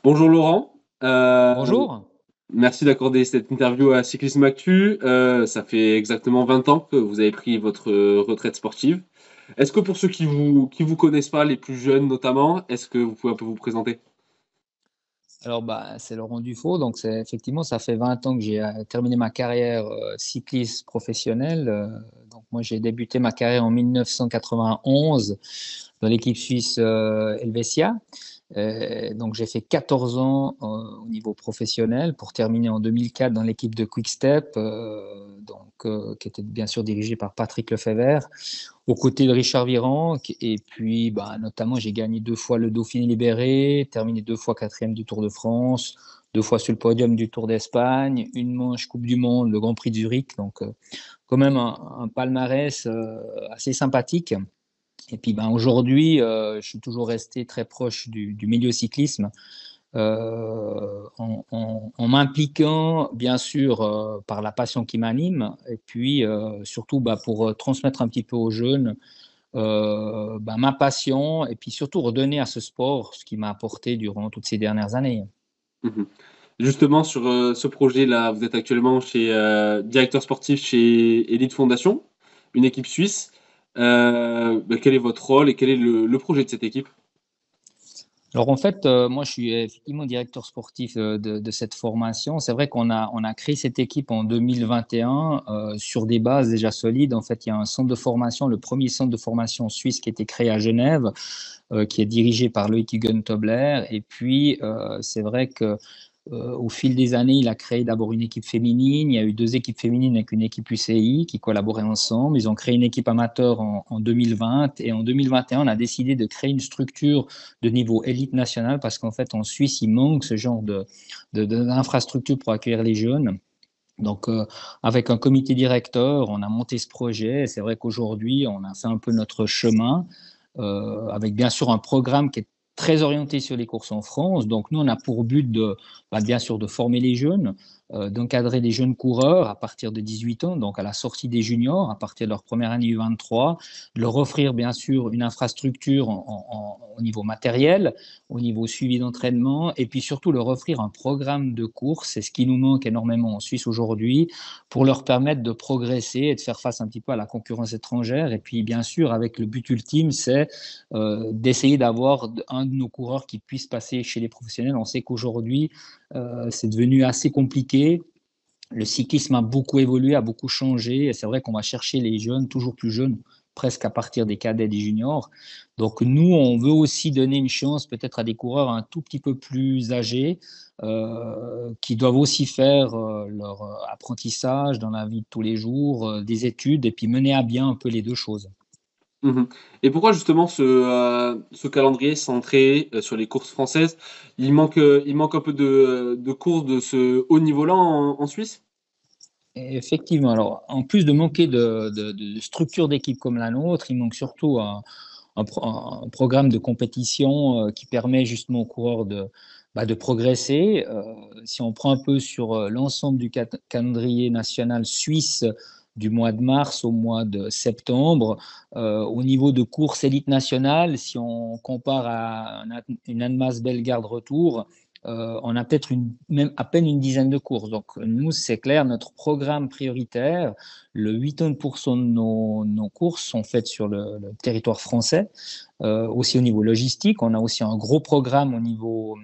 Bonjour Laurent. Bonjour. Merci d'accorder cette interview à Cyclisme Actu. Ça fait exactement 20 ans que vous avez pris votre retraite sportive. Est-ce que pour ceux qui vous connaissent pas, les plus jeunes notamment, est-ce que vous pouvez un peu vous présenter? Alors, c'est Laurent Dufaux. Donc, effectivement, ça fait 20 ans que j'ai terminé ma carrière cycliste professionnelle. Donc, moi, j'ai débuté ma carrière en 1991 dans l'équipe suisse Helvetia. Donc, j'ai fait 14 ans au niveau professionnel pour terminer en 2004 dans l'équipe de Quick Step, qui était bien sûr dirigée par Patrick Lefebvre, aux côtés de Richard Virenque. Et puis, notamment, j'ai gagné 2 fois le Dauphiné Libéré, terminé 2 fois quatrième du Tour de France, 2 fois sur le podium du Tour d'Espagne, une manche Coupe du Monde, le Grand Prix de Zurich. Donc, quand même un palmarès assez sympathique. Et puis aujourd'hui, je suis toujours resté très proche du milieu cyclisme, en m'impliquant bien sûr par la passion qui m'anime, et puis surtout pour transmettre un petit peu aux jeunes ma passion, et puis surtout redonner à ce sport ce qui m'a apporté durant toutes ces dernières années. Mhm. Justement, sur ce projet-là, vous êtes actuellement chez directeur sportif chez Elite Fondation, une équipe suisse. Quel est votre rôle et quel est le projet de cette équipe? Alors en fait, moi je suis effectivement directeur sportif de cette formation. C'est vrai qu'on a créé cette équipe en 2021 sur des bases déjà solides. En fait, il y a un centre de formation, le premier centre de formation suisse qui a été créé à Genève, qui est dirigé par Loïc Huguen-Tobler. Et puis, c'est vrai que au fil des années, il a créé d'abord une équipe féminine. Il y a eu 2 équipes féminines avec une équipe UCI qui collaboraient ensemble. Ils ont créé une équipe amateur en 2020. Et en 2021, on a décidé de créer une structure de niveau élite nationale parce qu'en fait, en Suisse, il manque ce genre d'infrastructure pour accueillir les jeunes. Donc, avec un comité directeur, on a monté ce projet. Et c'est vrai qu'aujourd'hui, on a fait un peu notre chemin, avec bien sûr un programme qui est très orienté sur les courses en France. Donc, nous, on a pour but bien sûr, de former les jeunes, d'encadrer des jeunes coureurs à partir de 18 ans, donc à la sortie des juniors, à partir de leur première année U23, de leur offrir bien sûr une infrastructure au niveau matériel, au niveau suivi d'entraînement, et puis surtout leur offrir un programme de course. C'est ce qui nous manque énormément en Suisse aujourd'hui, pour leur permettre de progresser et de faire face un petit peu à la concurrence étrangère. Et puis bien sûr, avec le but ultime, c'est d'essayer d'avoir un de nos coureurs qui puisse passer chez les professionnels. On sait qu'aujourd'hui, c'est devenu assez compliqué. Le cyclisme a beaucoup évolué, a beaucoup changé. Et c'est vrai qu'on va chercher les jeunes, toujours plus jeunes, presque à partir des cadets, des juniors. Donc nous, on veut aussi donner une chance peut-être à des coureurs un tout petit peu plus âgés, qui doivent aussi faire leur apprentissage dans la vie de tous les jours, des études, et puis mener à bien un peu les deux choses. Mhm. Et pourquoi justement ce calendrier centré sur les courses françaises? Il manque un peu de courses de ce haut niveau-là en Suisse? Et effectivement, alors en plus de manquer de structure d'équipe comme la nôtre, il manque surtout un programme de compétition qui permet justement aux coureurs de progresser. Si on prend un peu sur l'ensemble du calendrier national suisse du mois de mars au mois de septembre, au niveau de course élite nationale, si on compare à une Annemasse Bellegarde retour, on a peut-être même à peine une dizaine de courses. Donc nous, c'est clair, notre programme prioritaire, le 80% de nos courses sont faites sur le territoire français. Aussi au niveau logistique, on a aussi un gros programme au niveau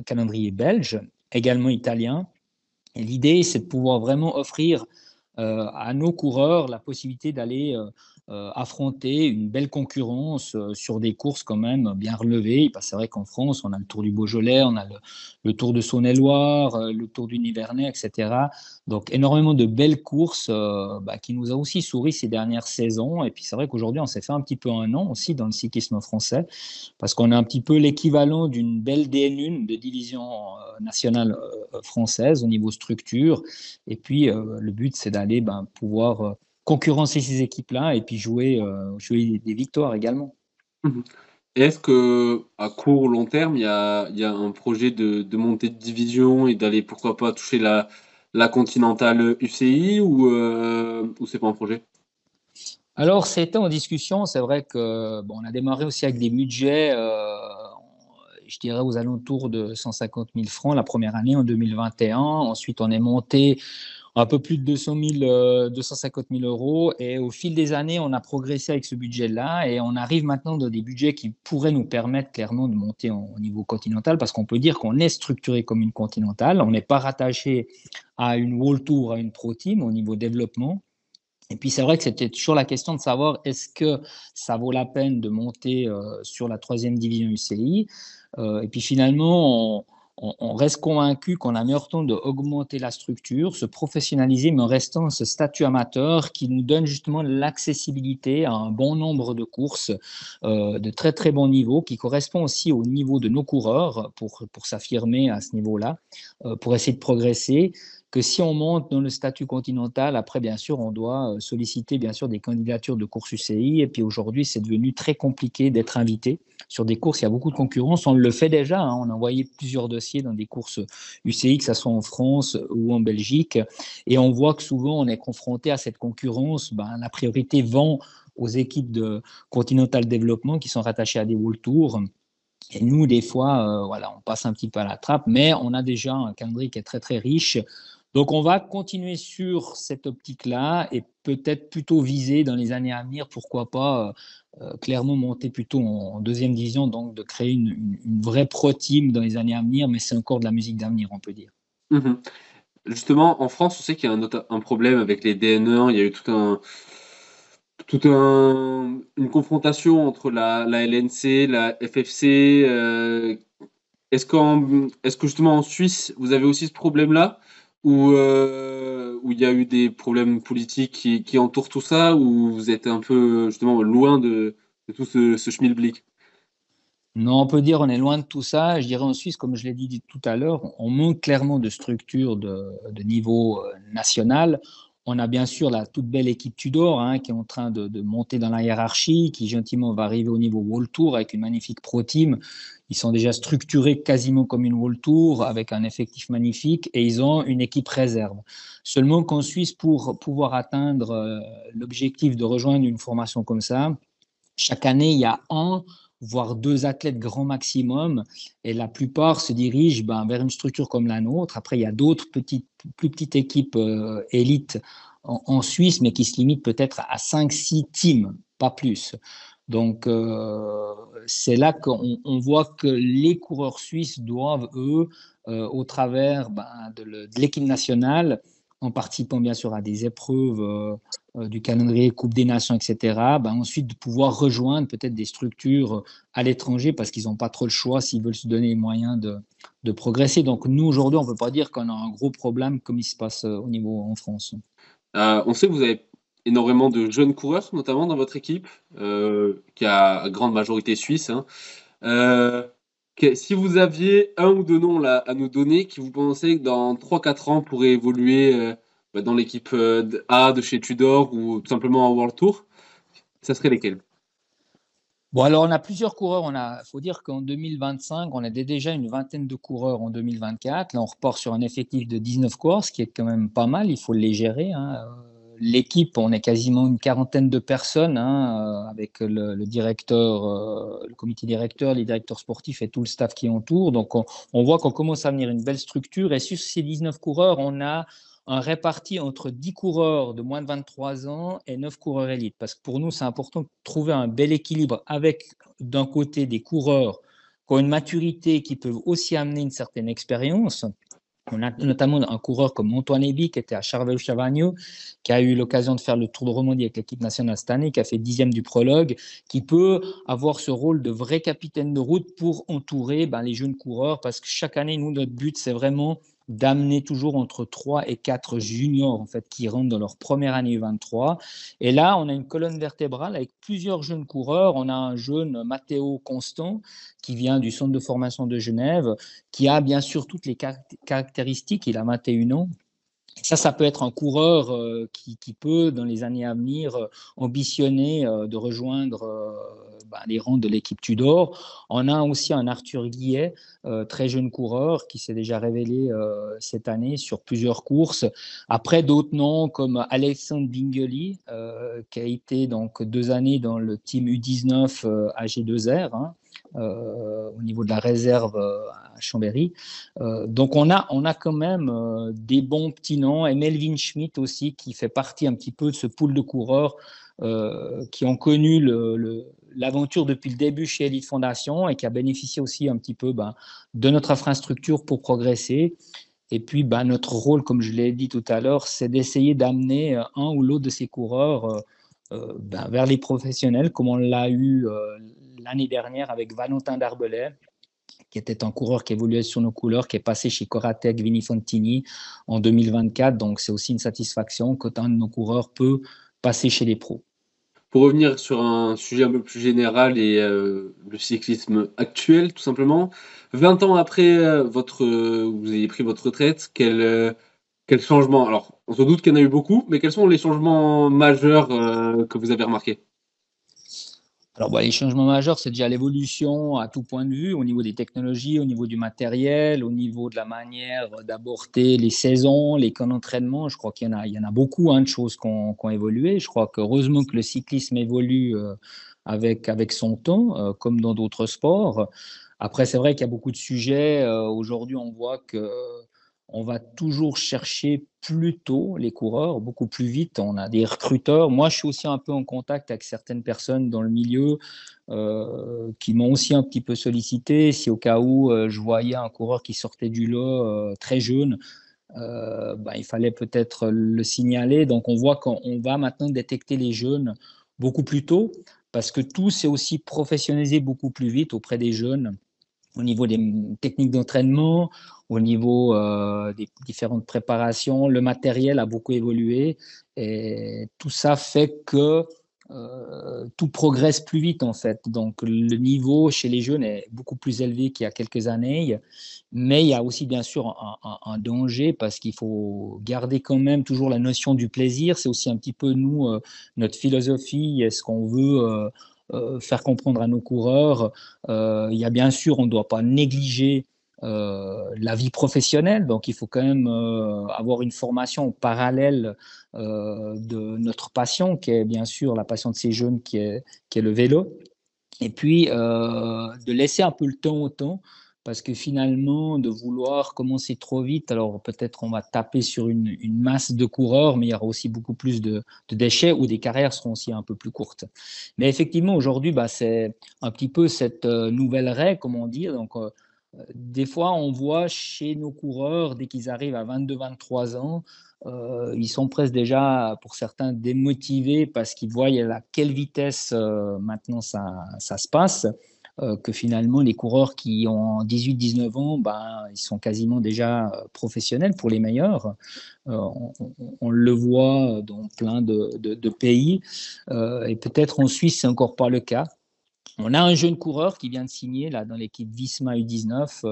calendrier belge, également italien. Et l'idée, c'est de pouvoir vraiment offrir à nos coureurs la possibilité d'aller affronter une belle concurrence sur des courses quand même bien relevées. Parce que c'est vrai qu'en France, on a le Tour du Beaujolais, on a le Tour de Saône-et-Loire, le Tour du Nivernais, etc. Donc énormément de belles courses qui nous a aussi souri ces dernières saisons. Et puis c'est vrai qu'aujourd'hui, on s'est fait un petit peu un nom aussi dans le cyclisme français, parce qu'on a un petit peu l'équivalent d'une belle DN1 de division nationale française au niveau structure. Et puis, le but, c'est d'aller pouvoir concurrencer ces équipes-là et puis jouer des victoires également. Mhm. Et est-ce que à court ou long terme, il y a un projet de montée de division et d'aller pourquoi pas toucher la continentale UCI ou c'est pas un projet? Alors, c'était en discussion. C'est vrai que bon, on a démarré aussi avec des budgets, je dirais, aux alentours de 150 000 francs la première année en 2021. Ensuite, on est monté un peu plus de 200 000, 250 000 euros. Et au fil des années, on a progressé avec ce budget-là. Et on arrive maintenant dans des budgets qui pourraient nous permettre clairement de monter au niveau continental, parce qu'on peut dire qu'on est structuré comme une continentale. On n'est pas rattaché à une World Tour, à une Pro Team au niveau développement. Et puis c'est vrai que c'était toujours la question de savoir est-ce que ça vaut la peine de monter sur la troisième division UCI. Et puis finalement, on reste convaincu qu'on a meilleur temps d'augmenter la structure, se professionnaliser, mais en restant ce statut amateur qui nous donne justement l'accessibilité à un bon nombre de courses de très très bon niveau, qui correspond aussi au niveau de nos coureurs pour s'affirmer à ce niveau-là, pour essayer de progresser que si on monte dans le statut continental, après, bien sûr, on doit solliciter, bien sûr, des candidatures de courses UCI. Et puis aujourd'hui, c'est devenu très compliqué d'être invité sur des courses. Il y a beaucoup de concurrence. On le fait déjà. Hein. On a envoyé plusieurs dossiers dans des courses UCI, que ce soit en France ou en Belgique. Et on voit que souvent, on est confronté à cette concurrence. Ben, la priorité vend aux équipes de Continental Développement qui sont rattachées à des World Tours. Et nous, des fois, voilà, on passe un petit peu à la trappe, mais on a déjà un calendrier qui est très, très riche. Donc, on va continuer sur cette optique-là et peut-être plutôt viser dans les années à venir, pourquoi pas, clairement monter plutôt en deuxième division, donc de créer une vraie pro team dans les années à venir, mais c'est encore de la musique d'avenir, on peut dire. Mhm. Justement, en France, on sait qu'il y a un problème avec les DNE1. Il y a eu une confrontation entre la LNC, la FFC. Est-ce que justement en Suisse, vous avez aussi ce problème-là, où il y a eu des problèmes politiques qui entourent tout ça, ou vous êtes un peu justement loin de tout ce schmilblick? Non, on peut dire on est loin de tout ça. Je dirais en Suisse, comme je l'ai dit tout à l'heure, on manque clairement de structure de niveau national. On a bien sûr la toute belle équipe Tudor hein, qui est en train de monter dans la hiérarchie, qui gentiment va arriver au niveau World Tour avec une magnifique pro team. Ils sont déjà structurés quasiment comme une World Tour avec un effectif magnifique et ils ont une équipe réserve. Seulement qu'en Suisse, pour pouvoir atteindre l'objectif de rejoindre une formation comme ça, chaque année, il y a un, voire deux athlètes grand maximum, et la plupart se dirigent ben, vers une structure comme la nôtre. Après, il y a d'autres plus petites équipes élites en Suisse, mais qui se limitent peut-être à 5-6 teams, pas plus. Donc, c'est là qu'on voit que les coureurs suisses doivent, eux, au travers ben, de l'équipe nationale, en participant bien sûr à des épreuves du calendrier Coupe des Nations, etc., ben ensuite de pouvoir rejoindre peut-être des structures à l'étranger parce qu'ils n'ont pas trop le choix s'ils veulent se donner les moyens de progresser. Donc nous, aujourd'hui, on ne peut pas dire qu'on a un gros problème comme il se passe au niveau en France. On sait que vous avez énormément de jeunes coureurs, notamment dans votre équipe, qui a grande majorité suisse, hein. Euh, Si vous aviez un ou deux noms là, à nous donner qui vous pensez que dans 3 4 ans pourraient évoluer bah, dans l'équipe A de chez Tudor ou tout simplement en World Tour, ça serait lesquels? Bon, alors on a plusieurs coureurs. Il faut dire qu'en 2025, on a déjà une vingtaine de coureurs en 2024. Là, on repart sur un effectif de 19 coureurs, ce qui est quand même pas mal. Il faut les gérer. Hein. L'équipe, on est quasiment une quarantaine de personnes, hein, avec le directeur, le comité directeur, les directeurs sportifs et tout le staff qui entoure. Donc, on voit qu'on commence à venir une belle structure. Et sur ces 19 coureurs, on a un réparti entre 10 coureurs de moins de 23 ans et 9 coureurs élites. Parce que pour nous, c'est important de trouver un bel équilibre avec, d'un côté, des coureurs qui ont une maturité, qui peuvent aussi amener une certaine expérience. On a notamment un coureur comme Antoine Lévy qui était à Charlevoix-Chavagno, qui a eu l'occasion de faire le Tour de Romandie avec l'équipe nationale cette année, qui a fait 10e du prologue, qui peut avoir ce rôle de vrai capitaine de route pour entourer ben, les jeunes coureurs, parce que chaque année, nous, notre but, c'est vraiment d'amener toujours entre 3 et 4 juniors en fait, qui rentrent dans leur première année U23. Et là, on a une colonne vertébrale avec plusieurs jeunes coureurs. On a un jeune Matteo Constant qui vient du centre de formation de Genève, qui a bien sûr toutes les caractéristiques. Il a 21 ans. Ça peut être un coureur qui peut, dans les années à venir, ambitionner de rejoindre des rangs de l'équipe Tudor. On a aussi un Arthur Guillet, très jeune coureur, qui s'est déjà révélé cette année sur plusieurs courses. Après, d'autres noms comme Alexandre Bingeli, qui a été donc 2 années dans le team U19 AG2R, hein, au niveau de la réserve à Chambéry. Donc on a quand même des bons petits noms, et Melvin Schmidt aussi, qui fait partie un petit peu de ce pool de coureurs qui ont connu l'aventure depuis le début chez Elite Fondation et qui a bénéficié aussi un petit peu de notre infrastructure pour progresser. Et puis, notre rôle, comme je l'ai dit tout à l'heure, c'est d'essayer d'amener un ou l'autre de ces coureurs vers les professionnels, comme on l'a eu l'année dernière avec Valentin Darbelay, qui était un coureur qui évoluait sur nos couleurs, qui est passé chez Coratec Vini Fontini en 2024. Donc, c'est aussi une satisfaction qu'autant de nos coureurs peut passer chez les pros. Pour revenir sur un sujet un peu plus général et le cyclisme actuel, tout simplement, 20 ans après vous ayez pris votre retraite, quel changement? Alors, on se doute qu'il y en a eu beaucoup, mais quels sont les changements majeurs que vous avez remarqués? Alors, les changements majeurs, c'est déjà l'évolution à tout point de vue, au niveau des technologies, au niveau du matériel, au niveau de la manière d'aborder les saisons, les camps d'entraînement. Je crois il y en a beaucoup de choses qui ont évolué. Je crois qu'heureusement que le cyclisme évolue avec son temps, comme dans d'autres sports. Après, c'est vrai qu'il y a beaucoup de sujets. Aujourd'hui, on voit que on va toujours chercher plus tôt les coureurs, beaucoup plus vite. On a des recruteurs. Moi, je suis aussi un peu en contact avec certaines personnes dans le milieu qui m'ont aussi un petit peu sollicité. Si au cas où je voyais un coureur qui sortait du lot très jeune, il fallait peut-être le signaler. Donc, on voit qu'on va maintenant détecter les jeunes beaucoup plus tôt parce que tout s'est aussi professionnalisé beaucoup plus vite auprès des jeunes au niveau des techniques d'entraînement, au niveau des différentes préparations. Le matériel a beaucoup évolué et tout ça fait que tout progresse plus vite en fait. Donc le niveau chez les jeunes est beaucoup plus élevé qu'il y a quelques années, mais il y a aussi bien sûr un danger parce qu'il faut garder quand même toujours la notion du plaisir. C'est aussi un petit peu nous, notre philosophie, est-ce qu'on veut faire comprendre à nos coureurs. Il y a bien sûr, on ne doit pas négliger la vie professionnelle, donc il faut quand même avoir une formation parallèle de notre passion, qui est bien sûr la passion de ces jeunes, qui est le vélo, et puis de laisser un peu le temps au temps, parce que finalement, de vouloir commencer trop vite, alors peut-être on va taper sur une masse de coureurs, mais il y aura aussi beaucoup plus de déchets ou des carrières seront aussi un peu plus courtes. Mais effectivement, aujourd'hui, c'est un petit peu cette nouvelle règle, comme on dit. Donc, des fois, on voit chez nos coureurs, dès qu'ils arrivent à 22-23 ans, ils sont presque déjà, pour certains, démotivés parce qu'ils voient à quelle vitesse maintenant ça se passe, que finalement, les coureurs qui ont 18-19 ans, ils sont quasiment déjà professionnels pour les meilleurs. On le voit dans plein de pays. Et peut-être en Suisse, c'est encore pas le cas. On a un jeune coureur qui vient de signer là, dans l'équipe Visma U19,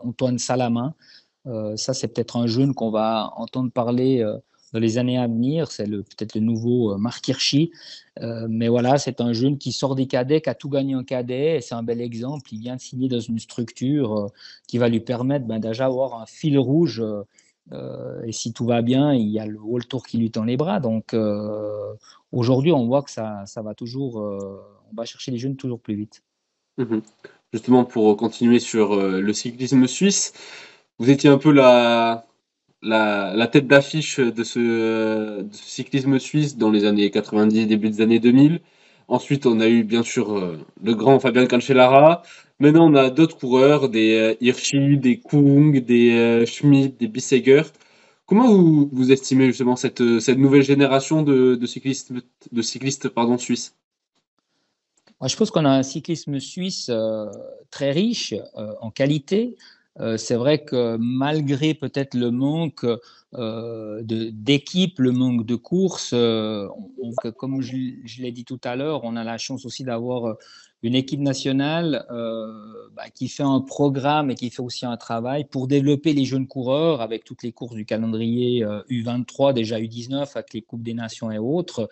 Antoine Salamin. Ça, c'est peut-être un jeune qu'on va entendre parler dans les années à venir. C'est peut-être le nouveau Marc Hirschi. Mais voilà, c'est un jeune qui sort des cadets, qui a tout gagné en cadet. Et c'est un bel exemple. Il vient de signer dans une structure qui va lui permettre déjà avoir un fil rouge. Et si tout va bien, il y a le World Tour qui lui tend les bras. Donc aujourd'hui, on voit que ça va toujours. On va chercher les jeunes toujours plus vite. Mhm. Justement, pour continuer sur le cyclisme suisse, vous étiez un peu la tête d'affiche de ce cyclisme suisse dans les années 90, début des années 2000. Ensuite, on a eu bien sûr le grand Fabien Cancellara. Maintenant, on a d'autres coureurs, des Hirschi, des Kung, des Schmidt, des Bissegger. Comment vous estimez justement cette nouvelle génération de cyclistes pardon, suisses? Moi, je pense qu'on a un cyclisme suisse très riche en qualité. C'est vrai que malgré peut-être le manque d'équipes, le manque de courses, comme je l'ai dit tout à l'heure, on a la chance aussi d'avoir une équipe nationale qui fait un programme et qui fait aussi un travail pour développer les jeunes coureurs avec toutes les courses du calendrier U23, déjà U19, avec les Coupes des Nations et autres.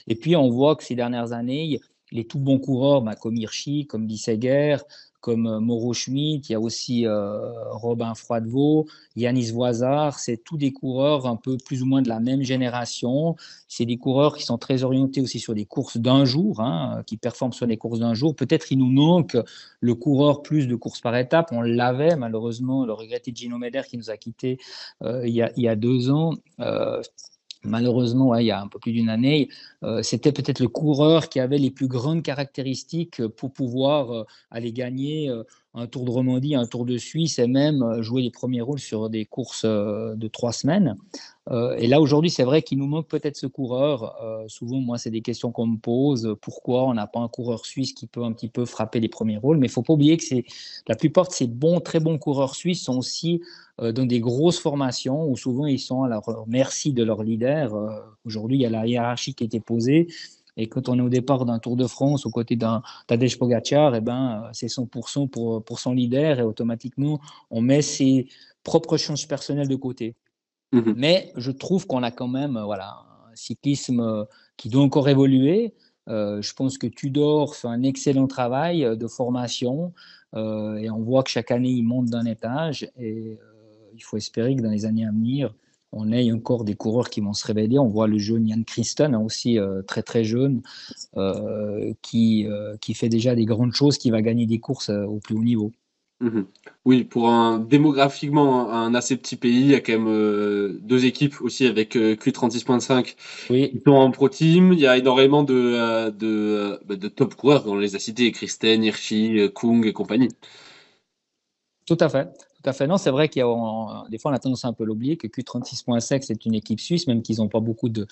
Et puis, on voit que ces dernières années, les tout bons coureurs, bah, comme Hirschi, comme Bissegger, comme Mauro Schmidt, il y a aussi Robin Froidevaux, Yanis Voisard, c'est tous des coureurs un peu plus ou moins de la même génération. C'est des coureurs qui sont très orientés aussi sur des courses d'un jour, hein, qui performent sur des courses d'un jour. Peut-être il nous manque le coureur plus de courses par étapes. On l'avait malheureusement, le regretté Gino Meder qui nous a quittés il y a 2 ans. Malheureusement, ouais, il y a un peu plus d'une année, c'était peut-être le coureur qui avait les plus grandes caractéristiques pour pouvoir aller gagner un Tour de Romandie, un Tour de Suisse et même jouer les premiers rôles sur des courses de 3 semaines. Et là, aujourd'hui, c'est vrai qu'il nous manque peut-être ce coureur. Souvent, moi, c'est des questions qu'on me pose. Pourquoi on n'a pas un coureur suisse qui peut un petit peu frapper les premiers rôles? Mais il ne faut pas oublier que la plupart de ces bons, très bons coureurs suisses sont aussi dans des grosses formations où souvent ils sont à leur merci de leur leader. Aujourd'hui, il y a la hiérarchie qui a été posée. Et quand on est au départ d'un Tour de France aux côtés d'un Tadej Pogacar, eh ben, c'est 100% pour son leader et automatiquement, on met ses propres chances personnelles de côté. Mhm. Mais je trouve qu'on a quand même voilà, un cyclisme qui doit encore évoluer. Je pense que Tudor fait un excellent travail de formation et on voit que chaque année, il monte d'un étage. Et il faut espérer que dans les années à venir, on ait encore des coureurs qui vont se révéler. On voit le jeune Jan Christen, hein, aussi très très jeune, qui fait déjà des grandes choses, qui va gagner des courses au plus haut niveau. Mhm. Oui, pour démographiquement un assez petit pays, il y a quand même deux équipes aussi avec Q36.5 qui Oui, sont en pro team. Il y a énormément de top coureurs, on les a cités, Kristen, Hirschi, Kung et compagnie. tout à fait. Tout à fait. Non, c'est vrai qu'il y a, des fois, on a tendance à un peu l'oublier que Q36.sec, c'est une équipe suisse, même qu'ils n'ont pas beaucoup de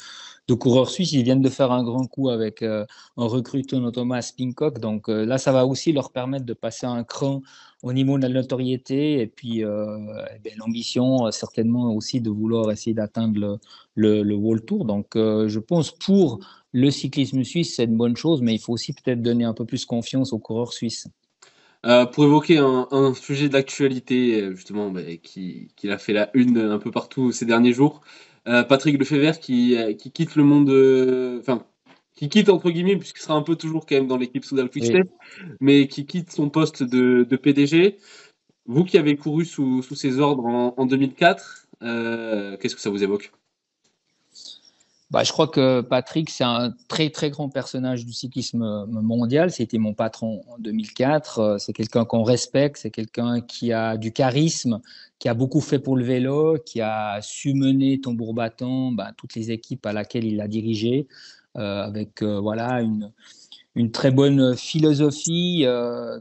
coureurs suisses. Ils viennent de faire un grand coup avec un recruteur Thomas Pincock. Donc là, ça va aussi leur permettre de passer un cran au niveau de la notoriété et puis eh bien, l'ambition, certainement aussi de vouloir essayer d'atteindre le World Tour. Donc je pense pour le cyclisme suisse, c'est une bonne chose, mais il faut aussi peut-être donner un peu plus confiance aux coureurs suisses. Pour évoquer un sujet d'actualité, justement, bah, qui a fait la une un peu partout ces derniers jours, Patrick Lefebvre qui quitte le monde, enfin, qui quitte entre guillemets, puisqu'il sera un peu toujours quand même dans l'équipe Soudal Oui. Quick-Step, mais qui quitte son poste de PDG. Vous qui avez couru sous ses ordres en 2004, qu'est-ce que ça vous évoque? Bah, je crois que Patrick, c'est un très très grand personnage du cyclisme mondial. C'était mon patron en 2004. C'est quelqu'un qu'on respecte, c'est quelqu'un qui a du charisme, qui a beaucoup fait pour le vélo, qui a su mener tambour battant bah, toutes les équipes à laquelle il a dirigé, avec voilà une très bonne philosophie,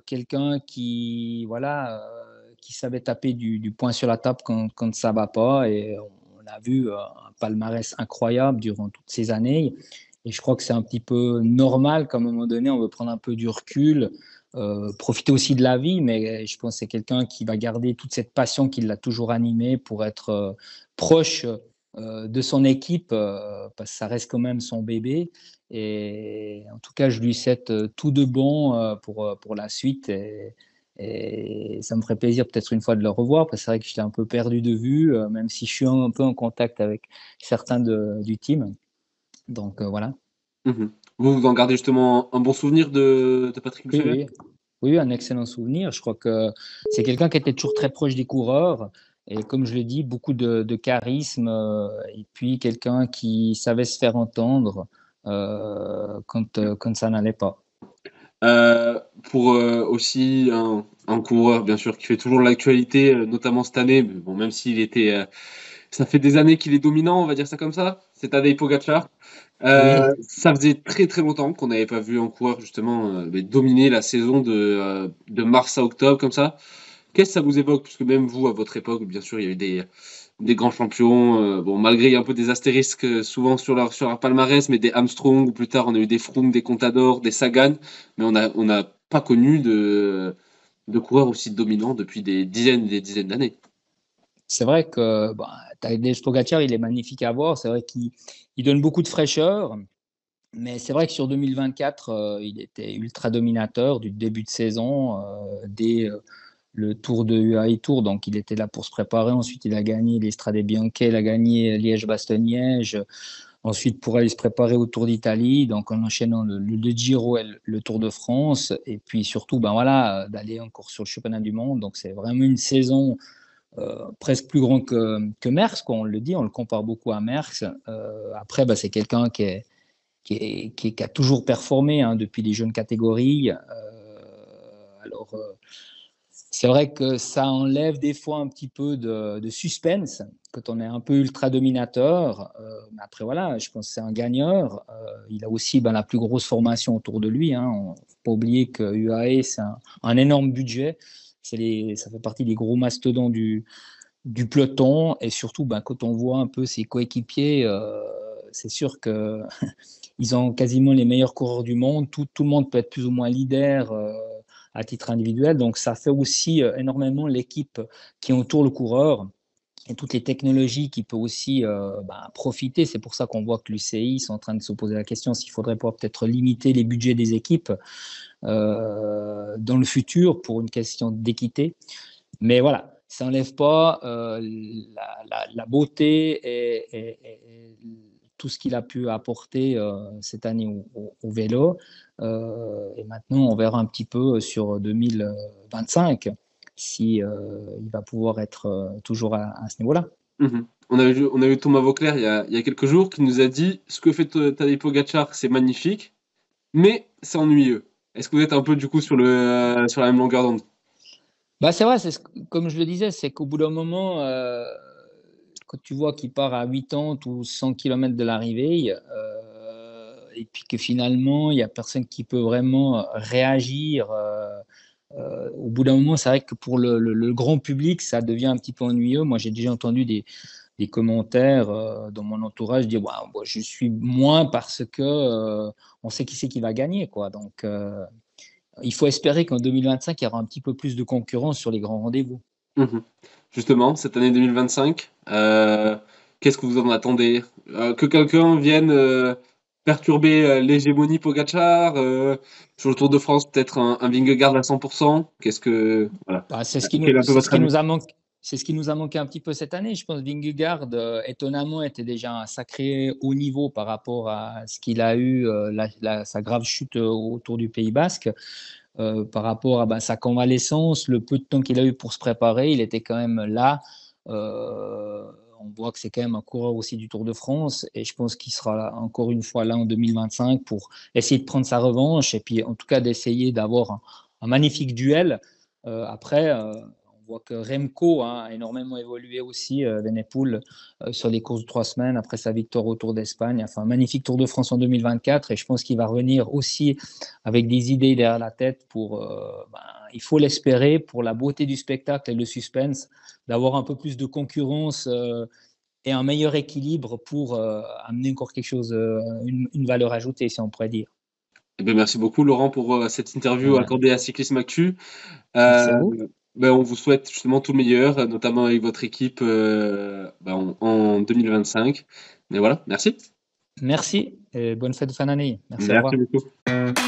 quelqu'un qui voilà qui savait taper du poing sur la table quand ça va pas. Et on a vu un palmarès incroyable durant toutes ces années. Et je crois que c'est un petit peu normal qu'à un moment donné, on veut prendre un peu du recul, profiter aussi de la vie. Mais je pense que c'est quelqu'un qui va garder toute cette passion qui l'a toujours animé pour être proche de son équipe, parce que ça reste quand même son bébé. Et en tout cas, je lui souhaite tout de bon pour la suite. Et ça me ferait plaisir peut-être une fois de le revoir, parce que c'est vrai que j'étais un peu perdu de vue, même si je suis un peu en contact avec certains du team. Donc voilà. Mhm. Vous en gardez justement un bon souvenir de Patrick Oui, Lefebvre? oui. Oui, un excellent souvenir. Je crois que c'est quelqu'un qui était toujours très proche des coureurs. Et comme je l'ai dit, beaucoup de charisme. Et puis quelqu'un qui savait se faire entendre quand ça n'allait pas. Pour aussi un coureur, bien sûr, qui fait toujours l'actualité, notamment cette année, mais bon, même s'il était, ça fait des années qu'il est dominant, on va dire ça comme ça, c'est Tadej Pogacar. Oui. Ça faisait très très longtemps qu'on n'avait pas vu un coureur justement mais dominer la saison de mars à octobre comme ça. Qu'est-ce que ça vous évoque? Parce que même vous, à votre époque, bien sûr, il y a eu des grands champions. Bon, malgré un peu des astérisques souvent sur leur palmarès, mais des Armstrong, ou plus tard, on a eu des Froome, des Contador, des Sagan, mais on n'a pas connu de coureurs aussi dominants depuis des dizaines d'années. C'est vrai que bah, Tadej Pogacar, il est magnifique à voir. C'est vrai qu'il donne beaucoup de fraîcheur. Mais c'est vrai que sur 2024, il était ultra dominateur du début de saison, dès le Tour de UAE Tour. Donc, il était là pour se préparer. Ensuite, il a gagné l'Estrade Bianche, il a gagné Liège-Bastogne-Liège. Ensuite, pour aller se préparer au Tour d'Italie, donc en enchaînant le Giro et le Tour de France, et puis surtout, ben voilà, d'aller encore sur le championnat du monde. Donc c'est vraiment une saison presque plus grande que Merckx, quoi. On le dit, on le compare beaucoup à Merckx. Après, ben, c'est quelqu'un qui a toujours performé hein, depuis les jeunes catégories. Alors, c'est vrai que ça enlève des fois un petit peu de suspense quand on est un peu ultra dominateur. Mais après, voilà, je pense que c'est un gagneur. Il a aussi ben, la plus grosse formation autour de lui. Hein. Il ne faut pas oublier que UAE, c'est un énorme budget. Ça fait partie des gros mastodons du peloton. Et surtout, ben, quand on voit un peu ses coéquipiers, c'est sûr que ils ont quasiment les meilleurs coureurs du monde. Tout le monde peut être plus ou moins leader à titre individuel. Donc, ça fait aussi énormément l'équipe qui entoure le coureur et toutes les technologies qui peuvent aussi profiter. C'est pour ça qu'on voit que l'UCI sont en train de se poser la question s'il faudrait pas peut-être limiter les budgets des équipes dans le futur pour une question d'équité. Mais voilà, ça n'enlève pas la beauté et tout ce qu'il a pu apporter cette année au vélo. Et maintenant, on verra un petit peu sur 2025 si il va pouvoir être toujours à ce niveau-là. On a eu Thomas Vauclair il y a quelques jours qui nous a dit ce que fait Tadej Pogacar, c'est magnifique, mais c'est ennuyeux. Est-ce que vous êtes un peu du coup sur la même longueur d'onde? Bah, c'est vrai, comme je le disais, c'est qu'au bout d'un moment, quand tu vois qu'il part à 80 ou 100 km de l'arrivée, et puis que finalement, il n'y a personne qui peut vraiment réagir. Au bout d'un moment, c'est vrai que pour le grand public, ça devient un petit peu ennuyeux. Moi, j'ai déjà entendu des commentaires dans mon entourage dire ouais, bon, je suis moins parce que on sait qui c'est qui va gagner, quoi. Donc, il faut espérer qu'en 2025, il y aura un petit peu plus de concurrence sur les grands rendez-vous. Mhm. Justement, cette année 2025, qu'est-ce que vous en attendez? Que quelqu'un vienne perturber l'hégémonie Pogacar, sur le Tour de France, peut-être un Vingegaard à 100%. Voilà. Bah, Quel est un peu c'est ce votre qui avis? nous a manqué. C'est ce qui nous a manqué un petit peu cette année. Je pense que Vingegaard, étonnamment, était déjà un sacré haut niveau par rapport à ce qu'il a eu, sa grave chute autour du Pays Basque. Par rapport à ben, sa convalescence, le peu de temps qu'il a eu pour se préparer, il était quand même là. On voit que c'est quand même un coureur aussi du Tour de France et je pense qu'il sera là, encore une fois là en 2025 pour essayer de prendre sa revanche et puis en tout cas d'essayer d'avoir un magnifique duel. Après, on voit que Remco a énormément évolué aussi, Venepool, sur les courses de 3 semaines après sa victoire au Tour d'Espagne. Enfin, un magnifique Tour de France en 2024 et je pense qu'il va revenir aussi avec des idées derrière la tête pour, il faut l'espérer pour la beauté du spectacle et le suspense, d'avoir un peu plus de concurrence et un meilleur équilibre pour amener encore quelque chose, une valeur ajoutée, si on pourrait dire. Eh bien, merci beaucoup, Laurent, pour cette interview Ouais. accordée à Cyclisme Actu. Merci à Euh, vous. ben, on vous souhaite justement tout le meilleur, notamment avec votre équipe en 2025. Mais voilà, merci. Merci et bonne fête de fin d'année. Merci, au Merci revoir. beaucoup.